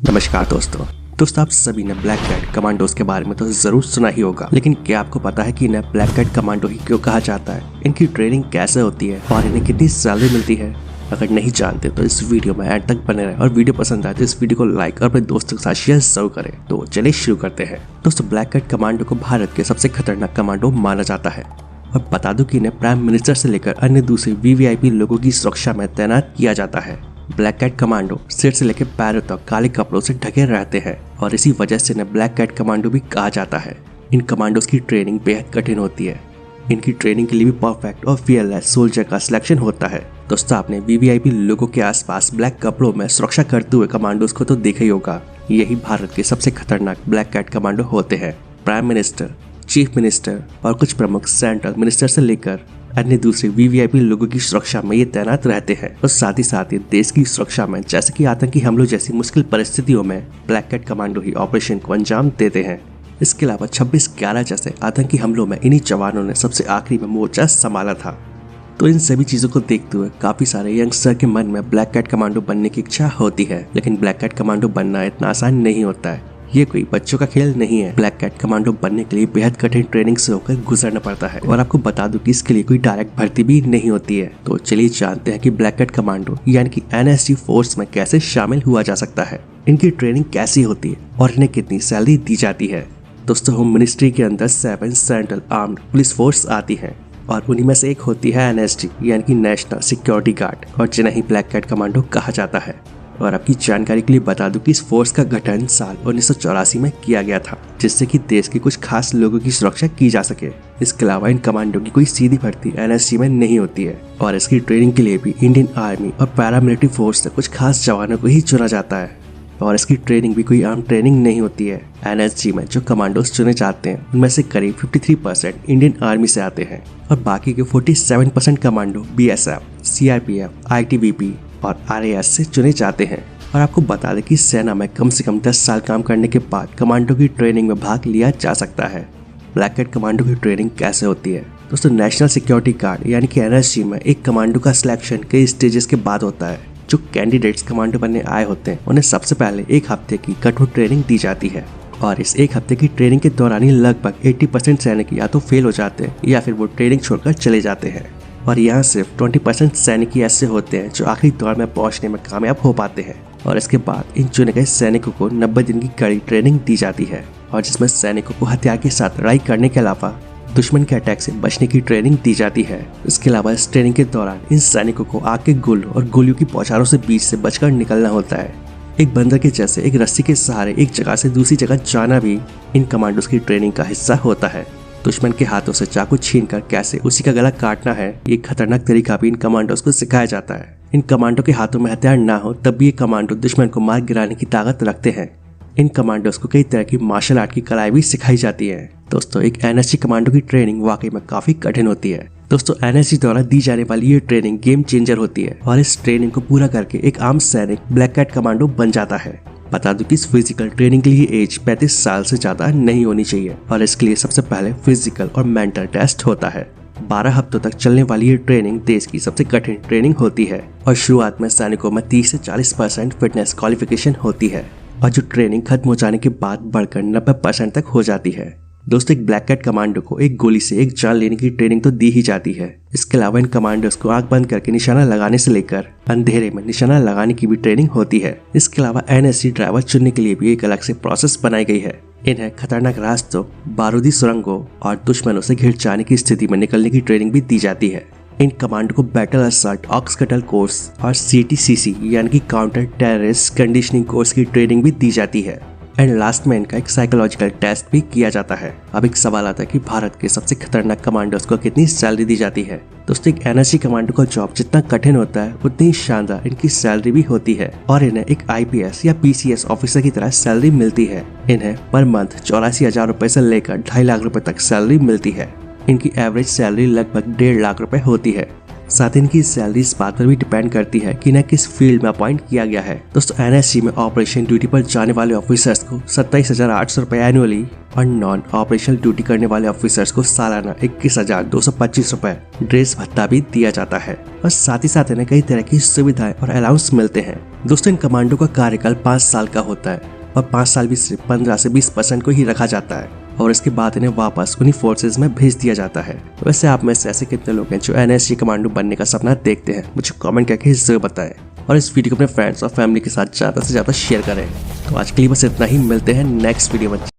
नमस्कार दोस्तों आप सभी ने ब्लैक कैट कमांडोज के बारे में तो जरूर सुना ही होगा, लेकिन क्या आपको पता है कि इन्हें ब्लैक कैट कमांडो ही क्यों कहा जाता है, इनकी ट्रेनिंग कैसे होती है और इन्हें कितनी सैलरी मिलती है। अगर नहीं जानते तो इस वीडियो में एंड तक बने रहे और वीडियो पसंद आए तो इस वीडियो को लाइक और अपने दोस्तों के साथ शेयर जरूर करें। तो चलिए शुरू करते हैं। दोस्तों ब्लैक कैट कमांडो को भारत के सबसे खतरनाक कमांडो माना जाता है और बता दूं कि इन्हें प्राइम मिनिस्टर से लेकर अन्य दूसरे वीवीआईपी लोगों की सुरक्षा में तैनात किया जाता है। ब्लैक कैट कमांडो सिर से लेकर पैरों तक काले कपड़ों से ढके रहते हैं और इसी वजह से इन्हें ब्लैक कैट कमांडो भी कहा जाता है। इन कमांडोज की ट्रेनिंग बेहद कठिन होती है। इनकी ट्रेनिंग के लिए भी परफेक्ट और फियरलेस सोल्जर का सिलेक्शन होता है। दोस्तों आपने वीवीआईपी लोगों के आसपास ब्लैक कपड़ों में सुरक्षा करते हुए कमांडोज को तो देखा ही होगा। यही भारत के सबसे खतरनाक ब्लैक कैट कमांडो होते हैं। प्राइम मिनिस्टर, चीफ मिनिस्टर और कुछ प्रमुख सेंट्रल मिनिस्टर से लेकर अन्य दूसरे वीवीआईपी लोगों की सुरक्षा में ये तैनात रहते हैं और साथ ही देश की सुरक्षा में जैसे कि आतंकी हमलों जैसी मुश्किल परिस्थितियों में ब्लैक कैट कमांडो ही ऑपरेशन को अंजाम देते हैं। इसके अलावा 26/11 जैसे आतंकी हमलों में इन्हीं जवानों ने सबसे आखिरी में मोर्चा संभाला था। तो इन सभी चीजों को देखते हुए काफी सारे यंगस्टर के मन में ब्लैक कैट कमांडो बनने की इच्छा होती है, लेकिन ब्लैक कैट कमांडो बनना इतना आसान नहीं होता है। ये कोई बच्चों का खेल नहीं है। ब्लैक कैट कमांडो बनने के लिए बेहद कठिन ट्रेनिंग से होकर गुजरना पड़ता है और आपको बता दूं कि इसके लिए कोई डायरेक्ट भर्ती भी नहीं होती है। तो चलिए जानते हैं कि ब्लैक कैट कमांडो यानी कि एनएसजी फोर्स में कैसे शामिल हुआ जा सकता है, इनकी ट्रेनिंग कैसी होती है और इन्हें कितनी सैलरी दी जाती है। दोस्तों होम मिनिस्ट्री के अंदर 7 सेंट्रल आर्म्ड पुलिस फोर्स आती है और उन्हीं में से एक होती है एनएसजी यानी कि नेशनल सिक्योरिटी गार्ड, और जिन्हें ही ब्लैक कैट कमांडो कहा जाता है। और आपकी जानकारी के लिए बता दूं कि इस फोर्स का गठन साल 1984 में किया गया था, जिससे कि देश के कुछ खास लोगों की सुरक्षा की जा सके। इसके अलावा इन कमांडो की कोई सीधी भर्ती एनएसजी में नहीं होती है और इसकी ट्रेनिंग के लिए भी इंडियन आर्मी और पैरामिलिट्री फोर्स से कुछ खास जवानों को ही चुना जाता है और इसकी ट्रेनिंग भी कोई आम ट्रेनिंग नहीं होती है। एनएसजी में जो कमांडोज चुने जाते हैं उनमें से करीब 53% इंडियन आर्मी से आते हैं और बाकी के 47% कमांडो बीएसएफ, सीआरपीएफ, आईटीबीपी और आरएएस से चुने जाते हैं। और आपको बता दें कि सेना में कम से कम 10 साल काम करने के बाद कमांडो की ट्रेनिंग में भाग लिया जा सकता है। ब्लैक कैट कमांडो की ट्रेनिंग कैसे होती है? दोस्तों नेशनल सिक्योरिटी गार्ड यानी कि एनएसजी में एक कमांडो का सिलेक्शन कई स्टेजेस के बाद होता है। जो कैंडिडेट्स कमांडो बनने आए होते हैं उन्हें सबसे पहले 1 हफ्ते की कठोर ट्रेनिंग दी जाती है और इस 1 हफ्ते की ट्रेनिंग के दौरान ही लगभग 80% सैनिक या तो फेल हो जाते हैं या फिर वो ट्रेनिंग छोड़कर चले जाते हैं। और यहाँ सिर्फ 20% सैनिक ही ऐसे होते हैं जो आखिरी दौर में पहुंचने में कामयाब हो पाते हैं और इसके बाद इन चुने गए सैनिकों को 90 दिन की कड़ी ट्रेनिंग दी जाती है और जिसमें सैनिकों को हथियार के साथ लड़ाई करने के अलावा दुश्मन के अटैक से बचने की ट्रेनिंग दी जाती है। इसके अलावा इस ट्रेनिंग के दौरान इन सैनिकों को आग के गोलों और गोलियों की बौछारों से बीच से बचकर निकलना होता है। एक बंदर के जैसे एक रस्सी के सहारे एक जगह से दूसरी जगह जाना भी इन कमांडोज की ट्रेनिंग का हिस्सा होता है। दुश्मन के हाथों से चाकू छीनकर कैसे उसी का गला काटना है, ये खतरनाक तरीका भी इन कमांडोज को सिखाया जाता है। इन कमांडो के हाथों में हथियार ना हो तब भी ये कमांडो दुश्मन को मार गिराने की ताकत रखते हैं। इन कमांडोज को कई तरह की मार्शल आर्ट की कलाई भी सिखाई जाती है। दोस्तों एक एनएसजी कमांडो की ट्रेनिंग वाकई में काफी कठिन होती है। दोस्तों एनएसजी द्वारा दी जाने वाली ये ट्रेनिंग गेम चेंजर होती है और इस ट्रेनिंग को पूरा करके एक आम सैनिक ब्लैक कैट कमांडो बन जाता है। बता दूं कि इस फिजिकल ट्रेनिंग के लिए एज 35 साल से ज्यादा नहीं होनी चाहिए और इसके लिए सबसे पहले फिजिकल और मेंटल टेस्ट होता है। 12 हफ्तों तक चलने वाली ये ट्रेनिंग देश की सबसे कठिन ट्रेनिंग होती है और शुरुआत में सैनिकों में 30 से 40% फिटनेस क्वालिफिकेशन होती है और जो ट्रेनिंग खत्म हो जाने के बाद बढ़कर 90% तक हो जाती है। दोस्तों एक ब्लैक कैट कमांडो को एक गोली से एक जान लेने की ट्रेनिंग तो दी ही जाती है। इसके अलावा इन कमांडोज को आंख बंद करके निशाना लगाने से लेकर अंधेरे में निशाना लगाने की भी ट्रेनिंग होती है। इसके अलावा एनएसजी ड्राइवर चुनने के लिए भी एक अलग से प्रोसेस बनाई गई है। इन्हें खतरनाक रास्तों, बारूदी सुरंगों और दुश्मनों से घिर जाने की स्थिति में निकलने की ट्रेनिंग भी दी जाती है। इन कमांडो को बैटल असल्ट ऑक्सकटल कोर्स और सीटीसीसी यानी कि काउंटर टेररिस्ट कंडीशनिंग कोर्स की ट्रेनिंग भी दी जाती है एंड लास्ट में इनका एक साइकोलॉजिकल टेस्ट भी किया जाता है। अब एक सवाल आता है कि भारत के सबसे खतरनाक कमांडोज को कितनी सैलरी दी जाती है। दोस्तों एक एनएसजी कमांडो का जॉब जितना कठिन होता है उतनी ही शानदार इनकी सैलरी भी होती है और इन्हें एक आईपीएस या पीसीएस ऑफिसर की तरह सैलरी मिलती है। इन्हें पर मंथ 84,000 रुपए से लेकर 2.5 लाख रुपए तक सैलरी मिलती है। इनकी एवरेज सैलरी लगभग 1.5 लाख रुपए होती है साथ ही इनकी सैलरी इस बात पर भी डिपेंड करती है कि इन्हें किस फील्ड में अपॉइंट किया गया है। दोस्तों एनएसजी में ऑपरेशन ड्यूटी पर जाने वाले ऑफिसर्स को 27,800 रुपए एनुअली और नॉन ऑपरेशनल ड्यूटी करने वाले ऑफिसर्स को सालाना 21,225 रुपए ड्रेस भत्ता भी दिया जाता है और साथ ही साथ इन्हें कई तरह की सुविधाएं और अलाउंस मिलते हैं। दोस्तों इन कमांडो का कार्यकाल 5 साल का होता है और 5 साल भी सिर्फ 15 से 20% को ही रखा जाता है और इसके बाद इन्हें वापस उन्हीं फोर्सेज में भेज दिया जाता है। वैसे आप में से ऐसे कितने लोग हैं जो एनएसजी कमांडो बनने का सपना देखते हैं, मुझे कमेंट करके जरूर बताएं और इस वीडियो को अपने फ्रेंड्स और फैमिली के साथ ज्यादा से ज्यादा शेयर करें। तो आज के लिए बस इतना ही, मिलते हैं नेक्स्ट वीडियो में।